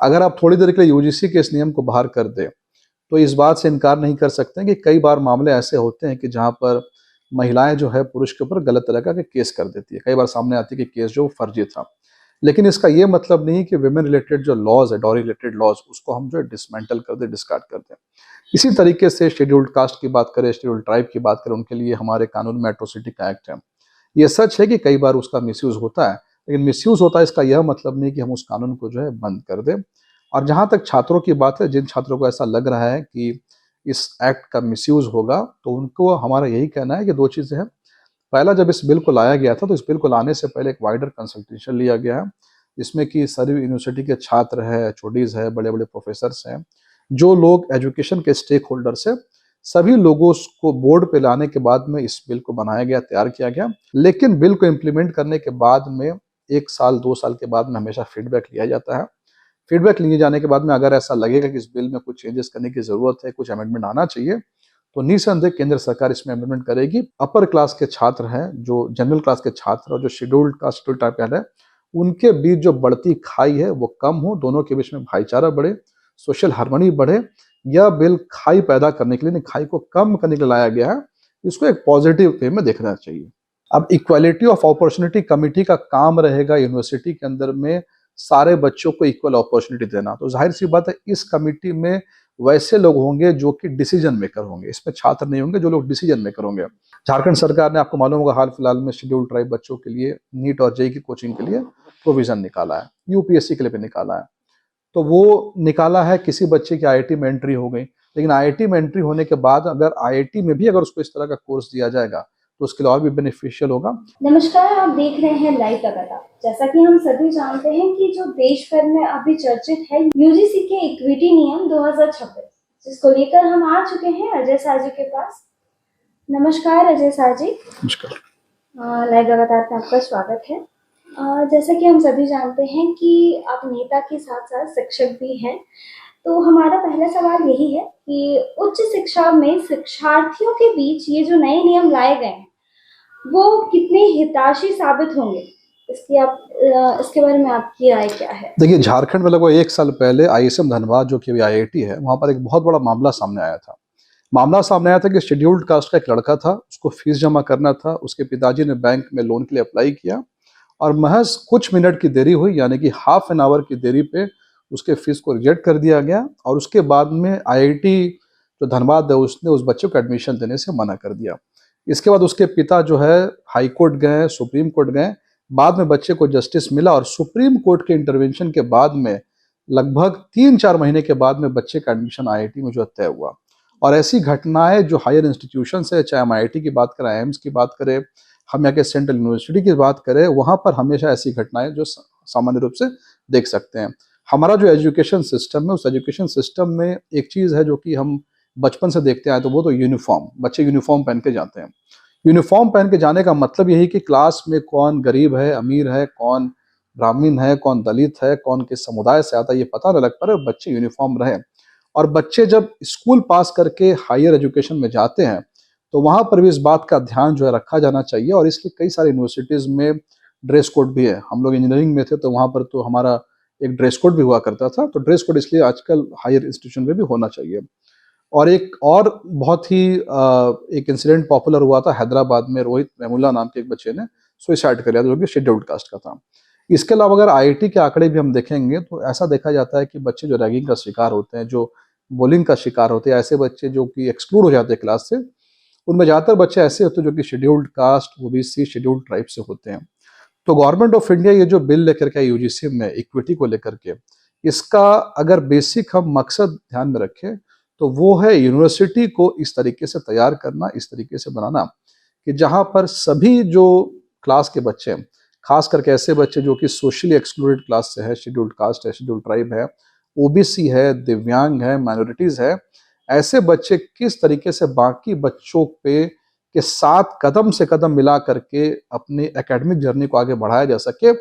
अगर आप थोड़ी देर के लिए यूजीसी के इस नियम को बाहर कर दें, तो इस बात से इनकार नहीं कर सकते कि कई बार मामले ऐसे होते हैं कि जहाँ पर महिलाएं जो है पुरुष के ऊपर गलत तरह का केस कर देती है। कई बार सामने आती है कि केस जो फर्जी था। लेकिन इसका ये मतलब नहीं कि विमेन रिलेटेड जो लॉज है, डॉरी रिलेटेड लॉज, उसको हम जो है डिसमेंटल कर दें, डिस्कार्ड कर दें। इसी तरीके से शेड्यूल्ड कास्ट की बात करें, शेड्यूल्ड ट्राइब की बात करें, उनके लिए हमारे कानून में एट्रोसिटी का एक्ट है। ये सच है कि कई बार उसका मिसयूज होता है, लेकिन मिसयूज होता है इसका यह मतलब नहीं कि हम उस कानून को जो है बंद कर दें। और जहाँ तक छात्रों की बात है, जिन छात्रों को ऐसा लग रहा है कि इस एक्ट का मिसयूज होगा, तो उनको हमारा यही कहना है कि दो चीज़ें हैं। पहला, जब इस बिल को लाया गया था तो इस बिल को लाने से पहले एक वाइडर कंसल्टेशन लिया गया है, जिसमें कि सारी यूनिवर्सिटी के छात्र हैं, एचओडीज है, बड़े बड़े प्रोफेसर्स हैं, जो लोग एजुकेशन के स्टेक होल्डर्स है, सभी लोगों को बोर्ड पे लाने के बाद में इस बिल को बनाया गया, तैयार किया गया। लेकिन बिल को इम्प्लीमेंट करने के बाद में 1 साल 2 साल के बाद में हमेशा फीडबैक लिया जाता है। फीडबैक लिए जाने के बाद में अगर ऐसा लगेगा कि इस बिल में कुछ चेंजेस करने की जरूरत है, कुछ अमेंडमेंट आना चाहिए, तो निसंदेह केंद्र सरकार इसमें अमेंडमेंट करेगी। अपर क्लास के छात्र हैं, जो जनरल क्लास के छात्र और जो शेड्यूल्ड कास्ट शेड्यूल्ड ट्राइब है, उनके बीच जो बढ़ती खाई है वो कम हो, दोनों के बीच में भाईचारा बढ़े, सोशल हार्मनी बढ़े। यह बिल खाई पैदा करने के लिए नहीं, खाई को कम करने के लिए लाया गया है। इसको एक पॉजिटिव वे में देखना चाहिए। अब इक्वालिटी ऑफ अपॉर्चुनिटी कमेटी का काम रहेगा यूनिवर्सिटी के अंदर में सारे बच्चों को इक्वल अपॉर्चुनिटी देना। तो जाहिर सी बात है, इस कमेटी में वैसे लोग होंगे जो कि डिसीजन मेकर होंगे, इसमें छात्र नहीं होंगे, जो लोग डिसीजन मेकर होंगे। झारखंड सरकार ने, आपको मालूम होगा, हाल फिलहाल में शेड्यूल्ड ट्राइब बच्चों के लिए नीट और जेईई की कोचिंग के लिए प्रोविजन निकाला है, यूपीएससी के लिए भी निकाला है। तो वो निकाला है, किसी बच्चे की आईआईटी में एंट्री हो गई, लेकिन आईआईटी में एंट्री होने के बाद अगर आईआईटी में भी अगर उसको इस तरह का कोर्स दिया जाएगा तो उसके लिए और भी बेनिफिशियल होगा। नमस्कार, आप देख रहे हैं लाइव लगातार। जैसा कि हम सभी जानते हैं कि जो देश भर में अभी चर्चित है यूजीसी के इक्विटी नियम 2026, जिसको लेकर हम आ चुके हैं अजय शाह जी के पास। नमस्कार अजय शाह जी। नमस्कार। लाइव लगातार में आपका स्वागत है। जैसा कि हम सभी जानते हैं कि आप नेता के साथ साथ शिक्षक भी हैं, तो हमारा पहला सवाल यही है कि उच्च शिक्षा में शिक्षार्थियों के बीच ये जो नए नियम लाए गए हैं वो कितने हितैषी साबित होंगे, इसके बारे में आपकी राय क्या है? देखिए, झारखंड में लगभग 1 साल पहले आईएसएम धनबाद, जो कि अभी आईआईटी है, वहां पर एक बहुत बड़ा मामला सामने आया था। मामला सामने आया था कि शेड्यूल्ड कास्ट का एक लड़का था, उसको फीस जमा करना था, उसके पिताजी ने बैंक में लोन के लिए अप्लाई किया और महज कुछ मिनट की देरी हुई, यानी कि हाफ एन आवर की देरी पे उसके फीस को रिजेक्ट कर दिया गया। और उसके बाद में आईआईटी जो धनबाद है, उसने उस बच्चे को एडमिशन देने से मना कर दिया। इसके बाद उसके पिता जो है हाई कोर्ट गए, सुप्रीम कोर्ट गए, बाद में बच्चे को जस्टिस मिला और सुप्रीम कोर्ट के इंटरवेंशन के बाद में लगभग 3-4 महीने के बाद में बच्चे का एडमिशन आईआईटी में जो तय हुआ। और ऐसी घटनाएं जो हायर इंस्टीट्यूशन है, चाहे हम आईआईटी की बात करें, आईएम्स की बात करें, हम यहाँ के सेंट्रल यूनिवर्सिटी की बात करें, वहां पर हमेशा ऐसी घटनाएं जो सामान्य रूप से देख सकते हैं। हमारा जो एजुकेशन सिस्टम है, उस एजुकेशन सिस्टम में एक चीज है जो कि हम बचपन से देखते आए, तो वो तो यूनिफॉर्म। बच्चे यूनिफॉर्म पहन के जाते हैं। यूनिफॉर्म पहन के जाने का मतलब यही कि क्लास में कौन गरीब है, अमीर है, कौन ब्राह्मण है, कौन दलित है, कौन किस समुदाय से आता है, ये पता न लग पा रहा, बच्चे यूनिफॉर्म रहे। और बच्चे जब स्कूल पास करके हायर एजुकेशन में जाते हैं, तो वहां पर भी इस बात का ध्यान जो है रखा जाना चाहिए। और इसलिए कई सारी यूनिवर्सिटीज में ड्रेस कोड भी है। हम लोग इंजीनियरिंग में थे तो वहां पर तो हमारा एक ड्रेस कोड भी हुआ करता था। तो ड्रेस कोड इसलिए आजकल हायर इंस्टीट्यूशन में भी होना चाहिए। और एक और बहुत ही एक इंसिडेंट पॉपुलर हुआ था हैदराबाद में, रोहित वेमुला नाम के एक बच्चे ने सुसाइड कर लिया था, जो कि शेड्यूल्ड कास्ट का था। इसके अलावा अगर आईआईटी के आंकड़े भी हम देखेंगे तो ऐसा देखा जाता है कि बच्चे जो रैगिंग का शिकार होते हैं, जो बुलिंग का शिकार होते हैं, ऐसे बच्चे जो कि एक्सक्लूड हो जाते हैं क्लास से, उनमें ज़्यादातर बच्चे ऐसे होते हैं जो कि scheduled caste, OBC, scheduled tribe से होते हैं। तो गवर्नमेंट ऑफ इंडिया ये जो बिल लेकर के यूजीसी में इक्विटी को लेकर के, इसका अगर बेसिक हम मकसद ध्यान में रखें तो वो है यूनिवर्सिटी को इस तरीके से तैयार करना, इस तरीके से बनाना कि जहां पर सभी जो क्लास के बच्चे हैं, खास करके ऐसे बच्चे जो कि सोशली एक्सक्लूडेड क्लास से है, शेड्यूल्ड कास्ट है, शेड्यूल्ड ट्राइब है, ओबीसी है, दिव्यांग है, माइनॉरिटीज है, ऐसे बच्चे किस तरीके से बाकी बच्चों पे के साथ कदम से कदम मिला करके अपनी एकेडमिक जर्नी को आगे बढ़ाया जा सके,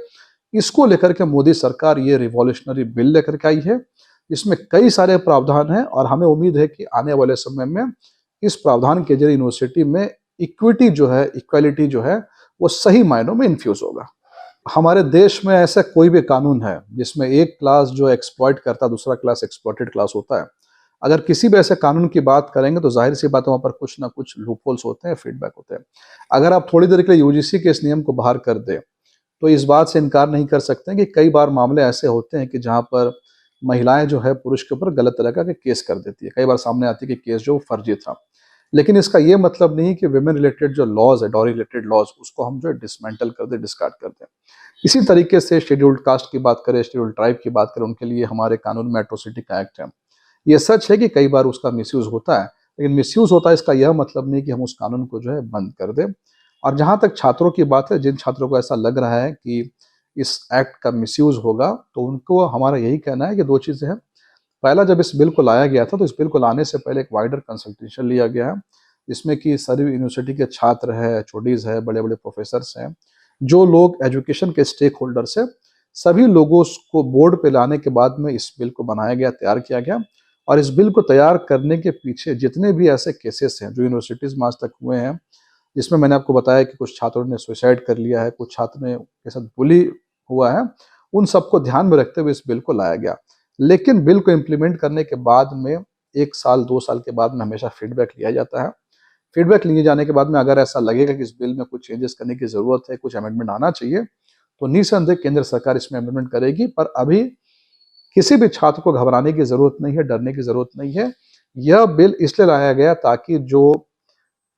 इसको लेकर के मोदी सरकार ये रिवॉल्यूशनरी बिल लेकर के आई है। इसमें कई सारे प्रावधान हैं और हमें उम्मीद है कि आने वाले समय में इस प्रावधान के जरिए यूनिवर्सिटी में इक्विटी जो है, इक्वालिटी जो है, वो सही मायनों में इन्फ्यूज होगा। हमारे देश में ऐसा कोई भी कानून है जिसमें एक क्लास जो एक्सप्लॉइट करता है दूसरा क्लास एक्सप्लॉइटेड क्लास होता है? अगर किसी भी ऐसे कानून की बात करेंगे तो जाहिर सी बात है वहाँ पर कुछ ना कुछ लूपहोल्स होते हैं, फीडबैक होते हैं। अगर आप थोड़ी देर के लिए यूजीसी के इस नियम को बाहर कर दें तो इस बात से इनकार नहीं कर सकते कि कई बार मामले ऐसे होते हैं कि जहाँ पर महिलाएं जो है पुरुष के ऊपर गलत तरह का केस कर देती है। कई बार सामने आती है कि केस जो फर्जी था। लेकिन इसका ये मतलब नहीं कि विमेन रिलेटेड जो लॉज है, डॉरी रिलेटेड लॉज, उसको हम जो है डिसमेंटल कर दें, डिस्कार्ड कर दें। इसी तरीके से शेड्यूल्ड कास्ट की बात करें, शेड्यूल्ड ट्राइब की बात करें, उनके लिए हमारे कानून में एट्रोसिटी का एक्ट है। ये सच है कि कई बार उसका मिसयूज होता है, लेकिन मिसयूज होता है इसका यह मतलब नहीं कि हम उस कानून को जो है बंद कर दें। और जहाँ तक छात्रों की बात है, जिन छात्रों को ऐसा लग रहा है कि इस एक्ट का मिसयूज होगा, तो उनको हमारा यही कहना है कि दो चीज़ें हैं। पहला, जब इस बिल को लाया गया था तो इस बिल को लाने से पहले एक वाइडर कंसल्टेशन लिया गया है, जिसमें कि सारी यूनिवर्सिटी के छात्र हैं, एचओडीज है, बड़े बड़े प्रोफेसर्स हैं, जो लोग एजुकेशन के स्टेक होल्डर्स हैं, सभी लोगों को बोर्ड पे लाने के बाद में इस बिल को बनाया गया, तैयार किया गया। और इस बिल को तैयार करने के पीछे जितने भी ऐसे केसेस हैं जो यूनिवर्सिटीज़ में आज तक हुए हैं, जिसमें मैंने आपको बताया कि कुछ छात्रों ने सुसाइड कर लिया है, कुछ छात्रों ने के साथ बुली हुआ है, उन सबको ध्यान में रखते हुए इस बिल को लाया गया। लेकिन बिल को इम्प्लीमेंट करने के बाद में 1 साल 2 साल के बाद में हमेशा फीडबैक लिया जाता है। फीडबैक लिए जाने के बाद में अगर ऐसा लगेगा कि इस बिल में कुछ चेंजेस करने की ज़रूरत है, कुछ अमेंडमेंट आना चाहिए, तो निसंदेह केंद्र सरकार इसमें अमेंडमेंट करेगी। पर अभी किसी भी छात्र को घबराने की ज़रूरत नहीं है, डरने की ज़रूरत नहीं है। यह बिल इसलिए लाया गया ताकि जो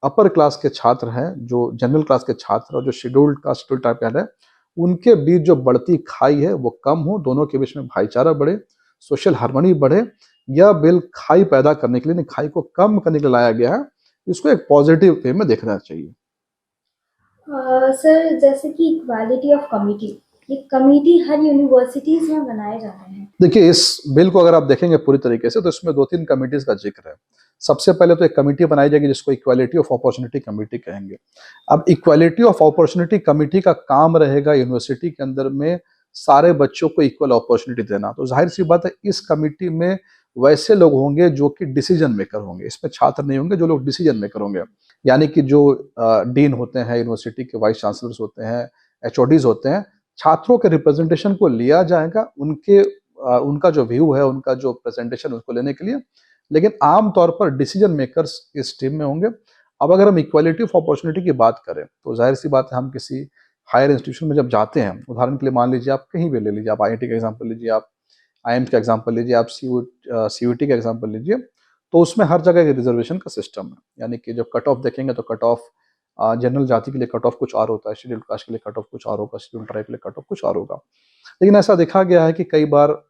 अपर क्लास के छात्र हैं, जो जनरल क्लास के छात्र और जो शेड्यूल्ड कास्ट शेड्यूल्ड ट्राइब के है, उनके बीच जो बढ़ती खाई है वो कम हो, दोनों के बीच में भाईचारा बढ़े, सोशल हार्मनी बढ़े। यह बिल खाई पैदा करने के लिए नहीं, खाई को कम करने के लिए लाया गया है। इसको एक पॉजिटिव वे में देखना चाहिए। सर, जैसे कि इक्वालिटी ऑफ कमिटी, ये कमिटी हर यूनिवर्सिटीज में बनाए जा रहे हैं। देखिए, इस बिल को अगर आप देखेंगे पूरी तरीके से तो इसमें 2-3 कमिटीज का जिक्र है। सबसे पहले तो एक कमेटी बनाई जाएगी जिसको इक्वालिटी ऑफ अपॉर्चुनिटी कमेटी कहेंगे। अब इक्वालिटी ऑफ अपॉर्चुनिटी कमेटी का काम रहेगा यूनिवर्सिटी के अंदर में सारे बच्चों को इक्वल अपॉर्चुनिटी देना। तो जाहिर सी बात है इस कमेटी में वैसे लोग होंगे जो कि डिसीजन मेकर होंगे, इसमें छात्र नहीं होंगे, जो लोग डिसीजन मेकर होंगे। यानी कि जो डीन होते हैं, यूनिवर्सिटी के वाइस चांसलर्स होते हैं, एचओडीज होते हैं, छात्रों के रिप्रेजेंटेशन को लिया जाएगा, उनका जो व्यू है, उनका जो प्रेजेंटेशन उसको लेने के लिए। लेकिन आम तौर पर डिसीजन मेकर्स इस टीम में होंगे। अब अगर हम इक्वालिटी ऑफ अपॉर्चुनिटी की बात करें तो जाहिर सी बात है, हम किसी हायर इंस्टीट्यूशन में जब जाते हैं, उदाहरण के लिए मान लीजिए आप कहीं भी ले लीजिए, आप आईआईटी का एग्जांपल लीजिए, आप आईएम्स का एग्जांपल लीजिए, आप सीयूटी का एग्जांपल लीजिए, तो उसमें हर जगह एक रिजर्वेशन का सिस्टम है। यानी कि जब कट ऑफ देखेंगे तो कट ऑफ जनरल जाति के लिए कट ऑफ कुछ और होता है, शेड्यूल्ड कास्ट के लिए कट ऑफ कुछ और होगा, शेड्यूल्ड ट्राइब के लिए कट ऑफ कुछ और होगा। लेकिन ऐसा देखा गया है कि कई बार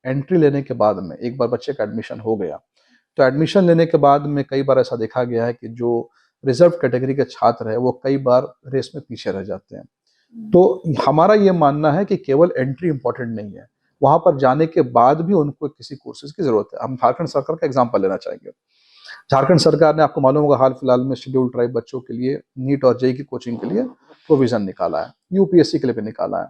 एंट्री लेने के बाद में, एक बार बच्चे का एडमिशन हो गया, तो एडमिशन लेने के बाद में कई बार ऐसा देखा गया है कि जो रिजर्व कैटेगरी के छात्र है वो कई बार रेस में पीछे रह जाते हैं। तो हमारा ये मानना है कि केवल एंट्री इंपॉर्टेंट नहीं है, वहां पर जाने के बाद भी उनको किसी कोर्सेज की जरूरत है। हम झारखंड सरकार का एग्जाम्पल लेना चाहेंगे। झारखंड सरकार ने, आपको मालूम होगा, हाल फिलहाल में शेड्यूल्ड ट्राइब बच्चों के लिए नीट और जेई की कोचिंग के लिए प्रोविजन निकाला है, यूपीएससी के लिए भी निकाला है।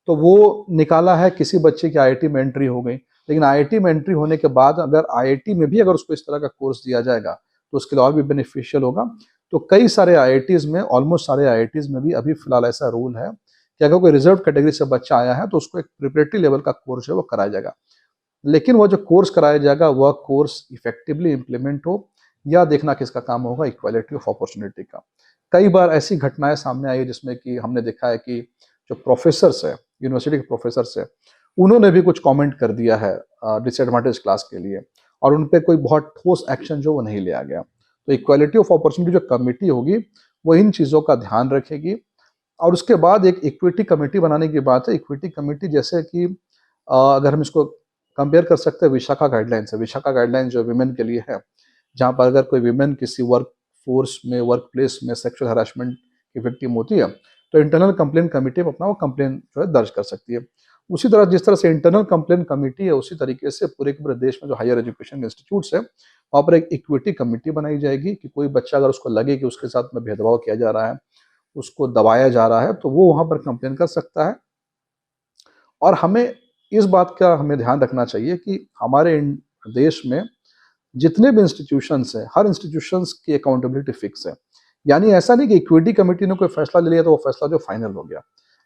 तो वो निकाला है, किसी बच्चे की आईआईटी में एंट्री हो गई, लेकिन आईआईटी में एंट्री होने के बाद अगर आईआईटी में भी अगर उसको इस तरह का कोर्स दिया जाएगा तो उसके लिए और भी बेनिफिशियल होगा। तो कई सारे आईआईटीज में, ऑलमोस्ट सारे आईआईटीज में भी अभी फिलहाल ऐसा रूल है कि अगर कोई रिजर्व कैटेगरी से बच्चा आया है तो उसको एक प्रिपरेटरी लेवल का कोर्स है वो कराया जाएगा। लेकिन वो जो कोर्स कराया जाएगा वह कोर्स इफेक्टिवली इंप्लीमेंट हो, या देखना किसका काम होगा, इक्वालिटी ऑफ अपॉर्चुनिटी का। कई बार ऐसी घटनाएं सामने आई है जिसमें कि हमने देखा है कि जो प्रोफेसर्स है, यूनिवर्सिटी के प्रोफेसर्स है, उन्होंने भी कुछ कमेंट कर दिया है डिसएडवांटेज क्लास के लिए, और उन पर कोई बहुत ठोस एक्शन जो वो नहीं लिया गया। तो इक्वालिटी ऑफ अपॉर्चुनिटी जो कमेटी होगी वो इन चीज़ों का ध्यान रखेगी। और उसके बाद एक इक्विटी कमेटी बनाने की बात है। इक्विटी कमेटी जैसे कि अगर हम इसको कंपेयर कर सकते हैं विशाखा गाइडलाइंस है। विशाखा गाइडलाइंस जो विमेन के लिए है, जहाँ पर अगर कोई विमेन किसी वर्क फोर्स में, वर्क प्लेस में सेक्सुअल हरासमेंट की विक्टिम होती है तो इंटरनल कंप्लेंट कमेटी में अपना वो कंप्लेंट जो है दर्ज कर सकती है। उसी तरह जिस तरह से इंटरनल कंप्लेंट कमेटी है, उसी तरीके से पूरे के पूरे देश में जो हायर एजुकेशन इंस्टीट्यूट्स है वहाँ पर एक इक्विटी कमेटी बनाई जाएगी कि कोई बच्चा अगर उसको लगे कि उसके साथ में भेदभाव किया जा रहा है, उसको दबाया जा रहा है, तो वो वहाँ पर कंप्लेन कर सकता है। और हमें इस बात का ध्यान रखना चाहिए कि हमारे देश में जितने भी इंस्टीट्यूशंस हैं, हर इंस्टीट्यूशंस की अकाउंटेबिलिटी फिक्स है। यानी ऐसा नहीं कि इक्विटी कमेटी ने कोई फैसला ले लिया तो वो फैसला जो फाइनल हो गया।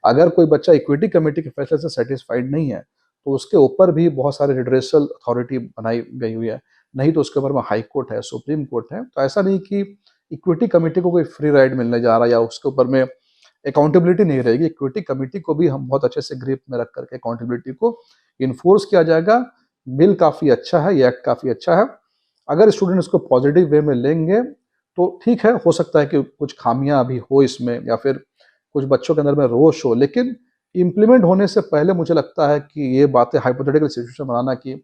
अगर कोई बच्चा इक्विटी कमेटी के फैसले से सेटिस्फाइड नहीं है तो उसके ऊपर भी बहुत सारे रिड्रेसल अथॉरिटी बनाई गई हुई है, नहीं तो उसके ऊपर में हाई कोर्ट है, सुप्रीम कोर्ट है। तो ऐसा नहीं कि इक्विटी कमेटी को कोई फ्री राइड मिलने जा रहा है या उसके ऊपर में अकाउंटेबिलिटी नहीं रहेगी। इक्विटी कमेटी को भी हम बहुत अच्छे से ग्रिप में रख करके अकाउंटेबिलिटी को इन्फोर्स किया जाएगा। बिल काफ़ी अच्छा है, ये एक्ट काफ़ी अच्छा है। अगर स्टूडेंट इसको पॉजिटिव वे में लेंगे तो ठीक है, हो सकता है कि कुछ खामियां अभी हो इसमें या फिर कुछ बच्चों के अंदर में रोष हो, लेकिन इम्प्लीमेंट होने से पहले मुझे लगता है कि ये बातें हाइपोथेटिकल सिचुएशन बनाना कि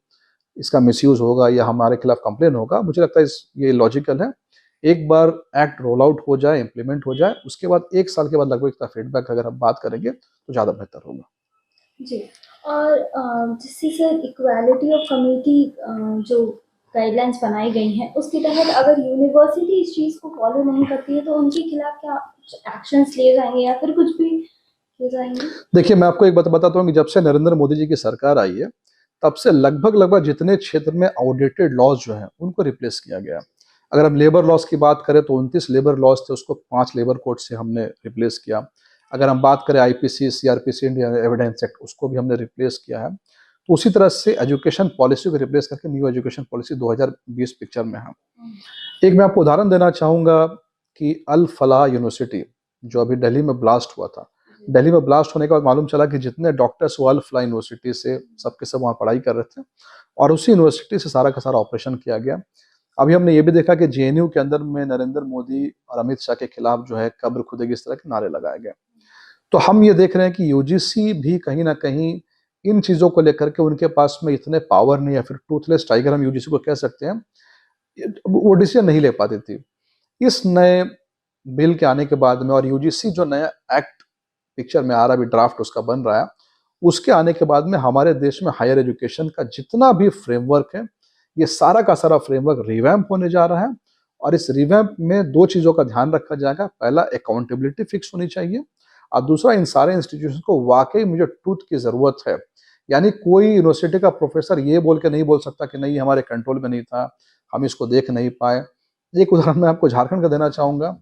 इसका मिसयूज होगा या हमारे खिलाफ कंप्लेन होगा, मुझे लगता है ये लॉजिकल है। एक बार एक्ट रोल आउट हो जाए, इम्प्लीमेंट हो जाए, उसके बाद 1 साल के बाद लगभग इसका फीडबैक अगर हम बात करेंगे तो ज़्यादा बेहतर होगा। जी। और जिससे सर इक्वालिटी ऑफ कम्युनिटी जो गाइडलाइंस बनाई गई हैं उसके तहत अगर यूनिवर्सिटी इस चीज़ को फॉलो नहीं करती है तो उनके खिलाफ क्या एक्शंस लिए जाएंगे या फिर कुछ भी किए जाएंगे? देखिए, मैं आपको एक बात बताता हूँ कि जब से नरेंद्र मोदी जी की सरकार आई है, तब से लगभग जितने क्षेत्र में आउटडेटेड लॉज जो हैं, उनको रिप्लेस किया गया। अगर हम लेबर लॉज की बात करें तो 29 लेबर लॉज थे, उसको 5 लेबर कोड से हमने रिप्लेस किया। अगर हम बात करें IPC, CrPC, Indian evidence act, उसको भी हमने रिप्लेस किया है। तो उसी तरह से एजुकेशन पॉलिसी को रिप्लेस करके न्यू एजुकेशन पॉलिसी 2020 पिक्चर में है। एक मैं आपको उदाहरण देना चाहूँगा कि अल फलाह यूनिवर्सिटी, जो अभी दिल्ली में ब्लास्ट हुआ था, दिल्ली में ब्लास्ट होने के बाद मालूम चला कि जितने डॉक्टर्स वो अल फलाह यूनिवर्सिटी से सबके सब वहाँ पढ़ाई कर रहे थे और उसी यूनिवर्सिटी से सारा का सारा ऑपरेशन किया गया। अभी हमने ये भी देखा कि जेएनयू के अंदर में नरेंद्र मोदी और अमित शाह के खिलाफ जो है कब्र खुदेगी, इस तरह के नारे लगाए गए। तो हम ये देख रहे हैं कि यूजीसी भी कहीं ना कहीं इन चीज़ों को लेकर के उनके पास में इतने पावर नहीं, या फिर टूथलेस टाइगर हम यूजीसी को कह सकते हैं, वो डिसीजन नहीं ले पाती थी। इस नए बिल के आने के बाद में और यूजीसी जो नया एक्ट पिक्चर में आ रहा है, अभी ड्राफ्ट उसका बन रहा है, उसके आने के बाद में हमारे देश में हायर एजुकेशन का जितना भी फ्रेमवर्क है, ये सारा का सारा फ्रेमवर्क रिवैम्प होने जा रहा है। और इस रिवैम्प में 2 चीज़ों का ध्यान रखा जाएगा। पहला, अकाउंटेबिलिटी फिक्स होनी चाहिए और दूसरा, इन सारे इंस्टीट्यूशन को वाकई मुझे ट्रूथ की ज़रूरत है। यानी कोई यूनिवर्सिटी का प्रोफेसर ये बोल के नहीं बोल सकता कि नहीं, हमारे कंट्रोल में नहीं था, हम इसको देख नहीं पाए। एक उदाहरण मैं आपको झारखंड का देना चाहूँगा।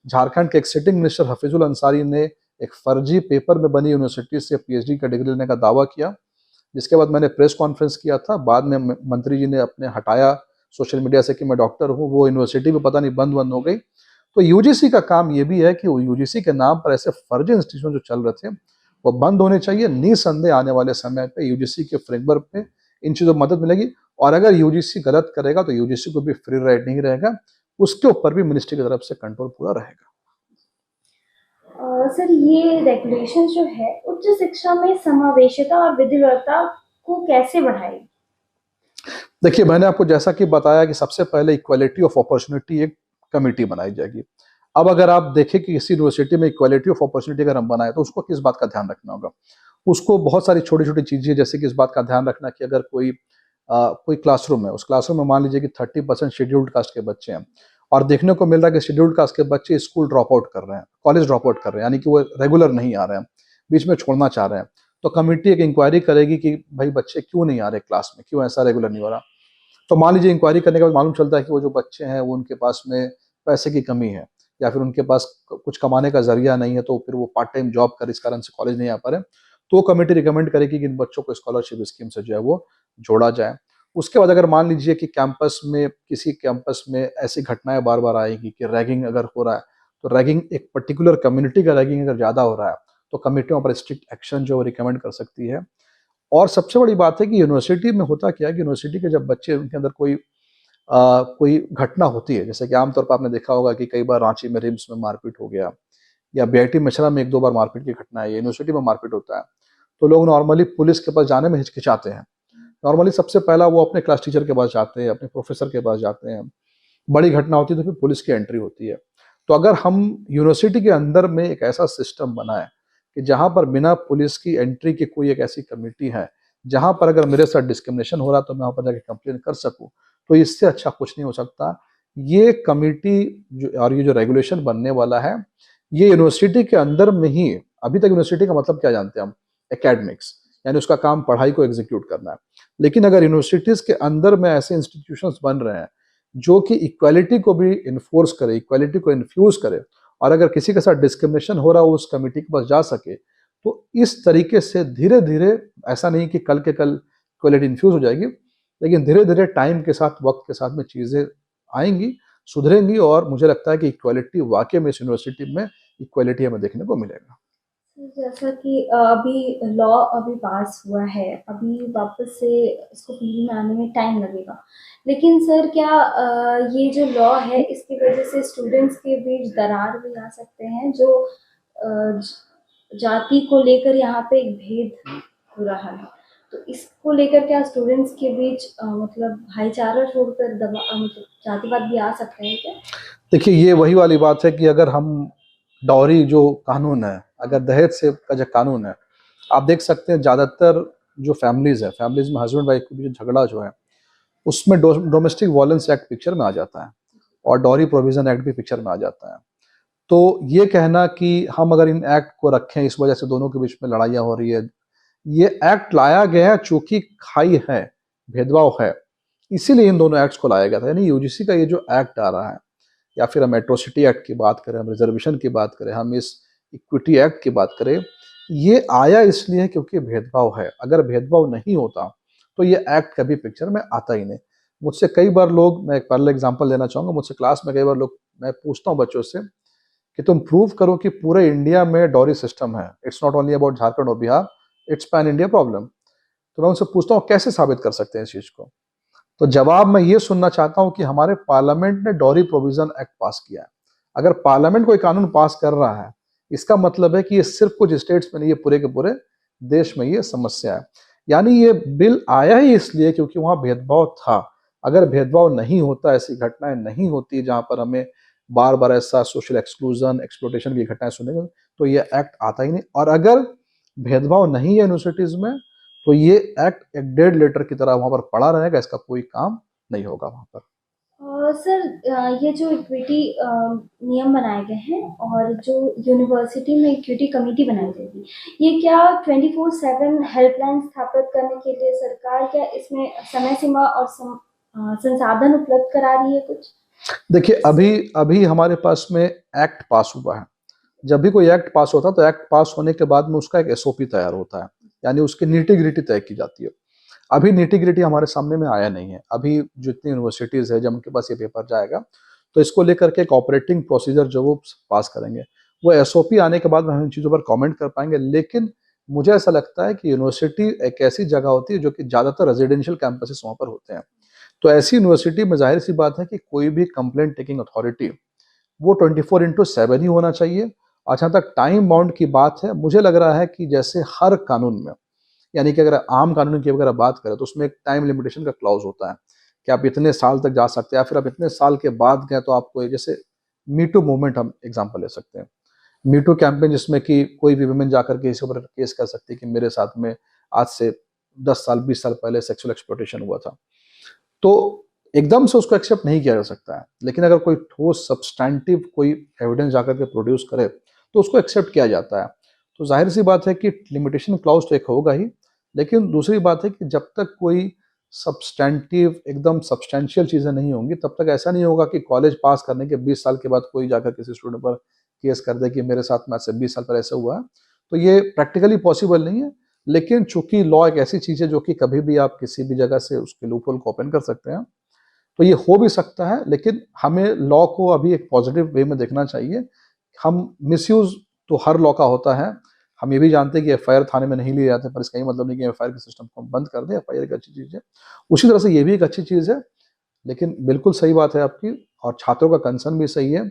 झारखंड के एक सिटिंग मिनिस्टर हफीजुल अंसारी ने एक फर्जी पेपर में बनी यूनिवर्सिटी से पीएचडी का डिग्री लेने का दावा किया, जिसके बाद मैंने प्रेस कॉन्फ्रेंस किया था। बाद में मंत्री जी ने अपने हटाया सोशल मीडिया से कि मैं डॉक्टर हूँ। वो यूनिवर्सिटी भी पता नहीं बंद हो गई। तो यूजीसी का काम ये भी है कि यूजीसी के नाम पर ऐसे फर्जी इंस्टीट्यूशन जो चल रहे थे वो बंद होने चाहिए। निसंदेह आने वाले समय पे यूजीसी के फ्रेमवर्क पे इन चीज़ों में मदद मिलेगी। और अगर यूजीसी गलत करेगा तो यूजीसी को भी फ्री राइड नहीं रहेगा, उसके ऊपर भी मिनिस्ट्री की तरफ से कंट्रोल पूरा रहेगा। सर ये रेगुलेशन जो है उच्च शिक्षा में समावेशिता और विधिवता को कैसे बढ़ाएगी? देखिए, मैंने आपको जैसा कि बताया कि सबसे पहले इक्वालिटी ऑफ अपॉर्चुनिटी एक कमेटी बनाई जाएगी। अब अगर आप देखें कि किसी यूनिवर्सिटी में इक्वालिटी ऑफ अपॉर्चुनिटी अगर हम बनाए तो उसको किस बात का ध्यान रखना होगा। उसको बहुत सारी छोटी-छोटी चीज़ें, जैसे कि इस बात का ध्यान रखना कि अगर कोई क्लासरूम है, उस क्लासरूम में मान लीजिए कि 30% शेड्यूल्ड कास्ट के बच्चे हैं और देखने को मिल रहा है कि शेड्यूल्ड कास्ट के बच्चे स्कूल ड्रॉप आउट कर रहे हैं, कॉलेज ड्रॉप आउट कर रहे हैं, यानी कि वो रेगुलर नहीं आ रहे हैं, बीच में छोड़ना चाह रहे हैं। तो कमेटी एक इंक्वायरी करेगी कि भाई बच्चे क्यों नहीं आ रहे क्लास में, क्यों ऐसा रेगुलर नहीं हो रहा। तो मान लीजिए इंक्वायरी करने के बाद मालूम चलता है कि वो जो बच्चे हैं वो उनके पास में पैसे की कमी है या फिर उनके पास कुछ कमाने का जरिया नहीं है, तो फिर वो पार्ट टाइम जॉब कर इस कारण से कॉलेज नहीं आ पा रहे। तो कमेटी रिकमेंड करेगी कि इन बच्चों को स्कॉलरशिप स्कीम से जो है वो जोड़ा जाए। उसके बाद अगर मान लीजिए कि किसी कैंपस में ऐसी घटनाएं बार बार आएगी कि रैगिंग अगर हो रहा है, तो रैगिंग एक पर्टिकुलर कम्युनिटी का रैगिंग अगर ज़्यादा हो रहा है तो कमेटियों पर स्ट्रिक्ट एक्शन जो रिकमेंड कर सकती है। और सबसे बड़ी बात है कि यूनिवर्सिटी में होता क्या है कि यूनिवर्सिटी के जब बच्चे, उनके अंदर कोई घटना होती है, जैसे कि आमतौर पर आपने देखा होगा कि कई बार रांची में रिम्स में मारपीट हो गया या बीआईटी मिश्रा में 1-2 बार मारपीट की घटना है, यूनिवर्सिटी में मारपीट होता है, तो लोग नॉर्मली पुलिस के पास जाने में हिचकिचाते हैं। नॉर्मली सबसे पहला वो अपने क्लास टीचर के पास जाते हैं, अपने प्रोफेसर के पास जाते हैं। बड़ी घटना होती है तो फिर पुलिस की एंट्री होती है। तो अगर हम यूनिवर्सिटी के अंदर में एक ऐसा सिस्टम बनाए कि जहाँ पर बिना पुलिस की एंट्री की कोई एक ऐसी कमेटी है, जहाँ पर अगर मेरे साथ डिस्क्रिमिनेशन हो रहा तो मैं वहाँ पर जाके कंप्लेन कर सकूँ, तो इससे अच्छा कुछ नहीं हो सकता। ये कमेटी और ये जो रेगुलेशन बनने वाला है, ये यूनिवर्सिटी के अंदर में ही, अभी तक यूनिवर्सिटी का मतलब क्या जानते हैं हम? एकेडमिक्स, यानी उसका काम पढ़ाई को एग्जीक्यूट करना है। लेकिन अगर यूनिवर्सिटीज़ के अंदर में ऐसे इंस्टीट्यूशंस बन रहे हैं जो कि इक्वालिटी को भी इन्फोर्स करे, इक्वालिटी को इन्फ्यूज़ करे, और अगर किसी के साथ डिस्क्रिमिनेशन हो रहा हो उस कमेटी के पास जा सके, तो इस तरीके से धीरे धीरे, ऐसा नहीं कि कल के कल इक्वलिटी इन्फ्यूज हो जाएगी, लेकिन धीरे धीरे टाइम के साथ, वक्त के साथ में चीज़ें आएंगी, सुधरेंगी, और मुझे लगता है कि इक्वलिटी वाकई में इस यूनिवर्सिटी में इक्वलिटी हमें देखने को मिलेगा। जैसा कि अभी लॉ अभी पास हुआ है, अभी वापस से इसको पीढ़ी में आने में टाइम लगेगा, लेकिन सर क्या ये जो लॉ है इसकी वजह से स्टूडेंट्स के बीच दरार भी आ सकते हैं, जो जाति को लेकर यहाँ पे एक भेद हो रहा है, तो इसको लेकर क्या स्टूडेंट्स के बीच मतलब भाईचारा छोड़कर मतलब जातिवाद भी आ सकता है क्या? देखिए, ये वही वाली बात है कि अगर हम डॉरी जो कानून है, अगर दहेज से का जो कानून है, आप देख सकते हैं ज़्यादातर जो फैमिलीज़ है, फैमिलीज़ में हस्बैंड वाइफ के बीच झगड़ा जो है, उसमें डोमेस्टिक वायलेंस एक्ट पिक्चर में आ जाता है, और डॉरी प्रोविजन एक्ट भी पिक्चर में आ जाता है। तो ये कहना कि हम अगर इन एक्ट को रखें, इस वजह से दोनों के बीच में लड़ाइयाँ हो रही है, ये एक्ट लाया गया है चूंकि खाई है, भेदभाव है, इसीलिए इन दोनों एक्ट्स को लाया गया था। यानी यूजीसी का ये जो एक्ट आ रहा है, या फिर हम एट्रोसिटी एक्ट की बात करें, हम रिजर्वेशन की बात करें, हम इस इक्विटी एक्ट की बात करें, ये आया इसलिए क्योंकि भेदभाव है। अगर भेदभाव नहीं होता तो ये एक्ट कभी पिक्चर में आता ही नहीं। मुझसे कई बार लोग, मैं एक पैरेलल एग्जांपल देना चाहूँगा, मुझसे क्लास में कई बार लोग, मैं पूछता हूँ बच्चों से कि तुम प्रूव करो कि पूरे इंडिया में डॉरी सिस्टम है, it's not only about Jharkhand और Bihar, it's pan India problem. तो मैं उनसे पूछता हूँ कैसे साबित कर सकते हैं इस चीज़ को। तो जवाब मैं ये सुनना चाहता हूं कि हमारे पार्लियामेंट ने डॉरी प्रोविजन एक्ट पास किया है। अगर पार्लियामेंट कोई कानून पास कर रहा है, इसका मतलब है कि ये सिर्फ कुछ स्टेट्स में नहीं, ये पूरे के पूरे देश में ये समस्या है। यानी ये बिल आया ही इसलिए क्योंकि वहां भेदभाव था। अगर भेदभाव नहीं होता, ऐसी घटनाएं नहीं होती जहां पर हमें बार बार ऐसा सोशल एक्सक्लूजन, एक्सप्लोटेशन की घटनाएं सुनने को, तो ये एक्ट आता ही नहीं। और अगर भेदभाव नहीं है यूनिवर्सिटीज में, तो ये एक्ट एक डेड लेटर की तरह वहां पर पड़ा रहेगा, इसका कोई काम नहीं होगा वहां पर। सर ये जो इक्विटी नियम बनाए गए हैं और जो यूनिवर्सिटी में इक्विटी कमेटी बनाई जाएगी, ये क्या 24/7 हेल्पलाइन स्थापित करने के लिए सरकार क्या इसमें समय सीमा और संसाधन उपलब्ध करा रही है कुछ? देखिए, अभी अभी हमारे पास में एक्ट पास हुआ है। जब भी कोई एक्ट पास होता है तो एक्ट पास होने के बाद में उसका एक एसओपी तैयार होता है, यानी उसकी नीटी ग्रिटी तय की जाती है। अभी नीटी ग्रिटी हमारे सामने में आया नहीं है। अभी जितनी यूनिवर्सिटीज है, जब उनके पास ये पेपर जाएगा तो इसको लेकर के एक ऑपरेटिंग प्रोसीजर जो वो पास करेंगे, वो एसओपी आने के बाद में हम इन चीज़ों पर कमेंट कर पाएंगे। लेकिन मुझे ऐसा लगता है कि यूनिवर्सिटी एक ऐसी जगह होती है जो कि ज़्यादातर रेजिडेंशियल कैंपसेस वहाँ पर होते हैं। तो ऐसी यूनिवर्सिटी में जाहिर सी बात है कि कोई भी कंप्लेंट टेकिंग अथॉरिटी वो 24/7 ही होना चाहिए। और जहाँ तक टाइम बाउंड की बात है, मुझे लग रहा है कि जैसे हर कानून में, यानी कि अगर आम कानून की अगर बात करें तो उसमें एक टाइम लिमिटेशन का क्लॉज होता है कि आप इतने साल तक जा सकते हैं, या फिर आप इतने साल के बाद गए तो आपको, जैसे मीटू मूवमेंट हम एग्जांपल ले सकते हैं, मीटू कैंपेन, जिसमें कि कोई भी वुमेन जाकर के इसके ऊपर केस कर सकती है कि मेरे साथ में आज से 10 साल 20 साल पहले सेक्सुअल एक्सप्लॉयटेशन हुआ था। तो एकदम से उसको एक्सेप्ट नहीं किया जा सकता है, लेकिन अगर कोई ठोस सब्सटैंटिव कोई एविडेंस जाकर के प्रोड्यूस करे तो उसको एक्सेप्ट किया जाता है। तो जाहिर सी बात है कि लिमिटेशन क्लॉज तो एक होगा ही, लेकिन दूसरी बात है कि जब तक कोई सब्सटैंटिव, एकदम सब्सटैंशियल चीज़ें नहीं होंगी, तब तक ऐसा नहीं होगा कि कॉलेज पास करने के 20 साल के बाद कोई जाकर किसी स्टूडेंट पर केस कर दे कि मेरे साथ में आज से 20 साल पहले ऐसा हुआ है। तो ये प्रैक्टिकली पॉसिबल नहीं है। लेकिन चूंकि लॉ एक ऐसी चीज़ है जो कि कभी भी आप किसी भी जगह से उसके लूपहोल को ओपन कर सकते हैं, तो ये हो भी सकता है। लेकिन हमें लॉ को अभी एक पॉजिटिव वे में देखना चाहिए। हम मिसयूज तो हर लॉ का होता है। हम ये भी जानते हैं कि एफआईआर थाने में नहीं लिए जाते, पर इसका ये मतलब नहीं कि एफआईआर के सिस्टम को हम बंद कर दें। एफआईआर एक अच्छी चीज़ है, उसी तरह से ये भी एक अच्छी चीज़ है। लेकिन बिल्कुल सही बात है आपकी, और छात्रों का कंसर्न भी सही है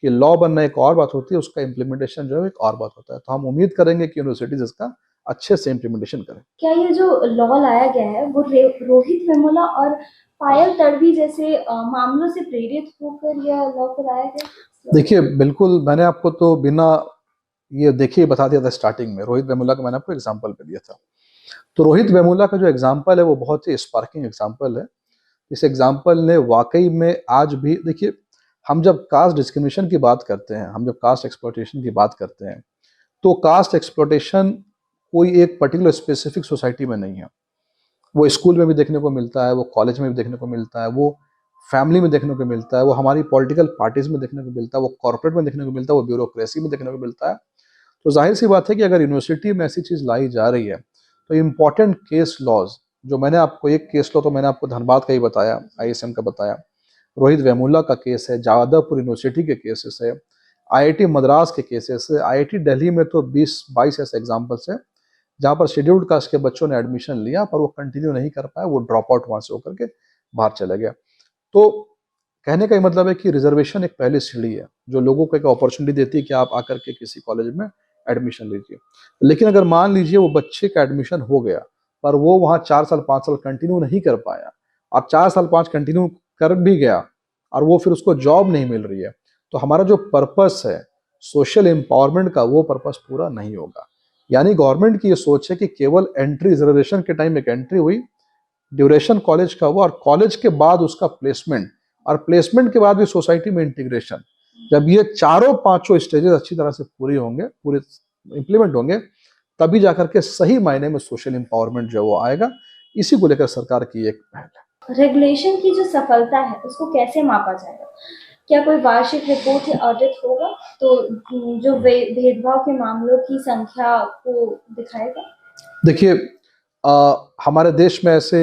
कि लॉ बनना एक और बात होती है, उसका इम्प्लीमेंटेशन जो है एक और बात होता है। तो हम उम्मीद करेंगे कि यूनिवर्सिटीज इसका अच्छे से इम्प्लीमेंटेशन करें। क्या ये जो लॉ लाया गया है वो रोहित वेमुला और पायल तडवी जैसे मामलों से प्रेरित होकर यह लॉ को लाया गया? देखिए, बिल्कुल, मैंने आपको तो बिना ये देखिए बता दिया था स्टार्टिंग में, रोहित वेमुला का मैंने आपको एग्जाम्पल पे दिया था। तो रोहित वेमुला का जो एग्जाम्पल है वो बहुत ही स्पार्किंग एग्जाम्पल है। इस एग्जाम्पल ने वाकई में आज भी, देखिए, हम जब कास्ट डिस्क्रिमिनेशन की बात करते हैं, हम जब कास्ट एक्सप्लॉयटेशन की बात करते हैं, तो कास्ट एक्सप्लॉयटेशन कोई एक पर्टिकुलर स्पेसिफिक सोसाइटी में नहीं है। वो स्कूल में भी देखने को मिलता है, वो कॉलेज में भी देखने को मिलता है, वो फैमिली में देखने को मिलता है, वो हमारी पॉलिटिकल पार्टीज में देखने को मिलता है, वो कॉर्पोरेट में देखने को मिलता है, वो ब्यूरोक्रेसी में देखने को मिलता है। तो जाहिर सी बात है कि अगर यूनिवर्सिटी में ऐसी चीज़ लाई जा रही है तो इम्पॉर्टेंट केस लॉज, जो मैंने आपको एक केस लॉ तो मैंने आपको धनबाद का ही बताया, आईएसएम का बताया, रोहित वेमुला का केस है, जादवपुर यूनिवर्सिटी के केसेस है, आईआईटी मद्रास के केसेस है, आईआईटी दिल्ली में तो 20-22 ऐसे एग्जाम्पल्स हैं जहाँ पर शेड्यूल्ड कास्ट के बच्चों ने एडमिशन लिया पर वो कंटिन्यू नहीं कर पाया, वो ड्रॉप आउट वहाँ से होकर के बाहर चले गया। तो कहने का ये मतलब है कि रिजर्वेशन एक पहली सीढ़ी है जो लोगों को एक अपॉर्चुनिटी देती है कि आप आकर के किसी कॉलेज में एडमिशन लीजिए। लेकिन अगर मान लीजिए वो बच्चे का एडमिशन हो गया पर वो वहाँ 4 साल 5 साल कंटिन्यू नहीं कर पाया, और 4 साल 5 कंटिन्यू कर भी गया और वो फिर उसको जॉब नहीं मिल रही है, तो हमारा जो पर्पस है सोशल एम्पावरमेंट का, वो पर्पस पूरा नहीं होगा। यानी गवर्नमेंट की ये सोच है कि केवल एंट्री रिजर्वेशन के टाइम एक एंट्री हुई, ड्यूरेशन कॉलेज का हुआ, और कॉलेज के बाद उसका प्लेसमेंट, और प्लेसमेंट के बाद भी सोसाइटी में इंटीग्रेशन, जब ये चारों पांचों स्टेजेस अच्छी तरह से पूरी होंगे, पूरे इंप्लीमेंट होंगे, तभी जाकर के सही मायने में सोशल एम्पावरमेंट जो वो आएगा। इसी को लेकर सरकार की एक पहल है। रेगुलेशन की जो सफलता है उसको कैसे मापा जाएगा? क्या कोई वार्षिक रिपोर्ट या ऑडिट होगा तो जो भेदभाव के मामलों की संख्या को दिखाएगा? देखिए, हमारे देश में ऐसे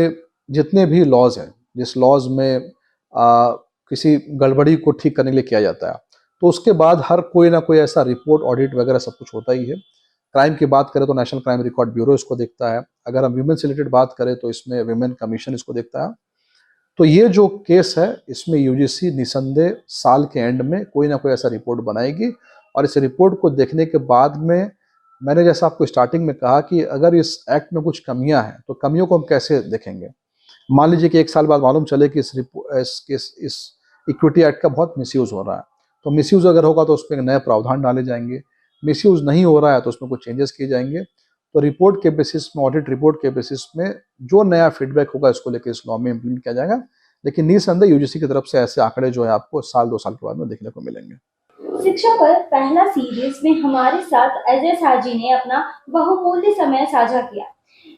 जितने भी लॉज हैं, जिस लॉज में किसी गड़बड़ी को ठीक करने के लिए किया जाता है, तो उसके बाद हर कोई ना कोई ऐसा रिपोर्ट, ऑडिट वगैरह सब कुछ होता ही है। क्राइम की बात करें तो नेशनल क्राइम रिकॉर्ड ब्यूरो इसको देखता है, अगर हम वीमेन से रिलेटेड बात करें तो इसमें वीमेन कमीशन इसको देखता है। तो ये जो केस है इसमें यूजीसी निसंदेह साल के एंड में कोई ना कोई ऐसा रिपोर्ट बनाएगी, और इस रिपोर्ट को देखने के बाद में, मैंने जैसा आपको स्टार्टिंग में कहा कि अगर इस एक्ट में कुछ कमियां हैं तो कमियों को हम कैसे देखेंगे। मान लीजिए कि 1 साल बाद मालूम चले कि इस इक्विटी एक्ट का बहुत मिसयूज हो रहा है, तो मिसयूज अगर होगा तो उसमें नए प्रावधान डाले जाएंगे, मिसयूज नहीं हो रहा है तो उसमें कुछ चेंजेस किए जाएंगे। तो रिपोर्ट के बेसिस में, ऑडिट रिपोर्ट के बेसिस में जो नया फीडबैक होगा इसको लेकर इस लॉ में इम्प्लीमेंट किया जाएगा। लेकिन निसंदेह यूजीसी की तरफ से ऐसे आंकड़े जो है आपको 1-2 साल के बाद में देखने को मिलेंगे। शिक्षा पर पहला सीरीज में हमारे साथ अजय साजी ने अपना बहुमूल्य समय साझा किया।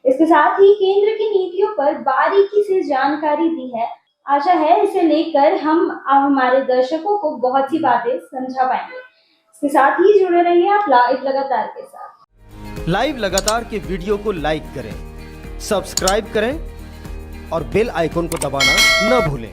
इसके साथ ही केंद्र की नीतियों पर बारीकी से जानकारी दी है। आशा है इसे लेकर हम हमारे दर्शकों को बहुत सी बातें समझा पाएंगे। इसके साथ ही जुड़े रहिए आप लाइव लगातार के साथ। लाइव लगातार के वीडियो को लाइक करें, सब्सक्राइब करें और बेल आइकन को दबाना न भूलें।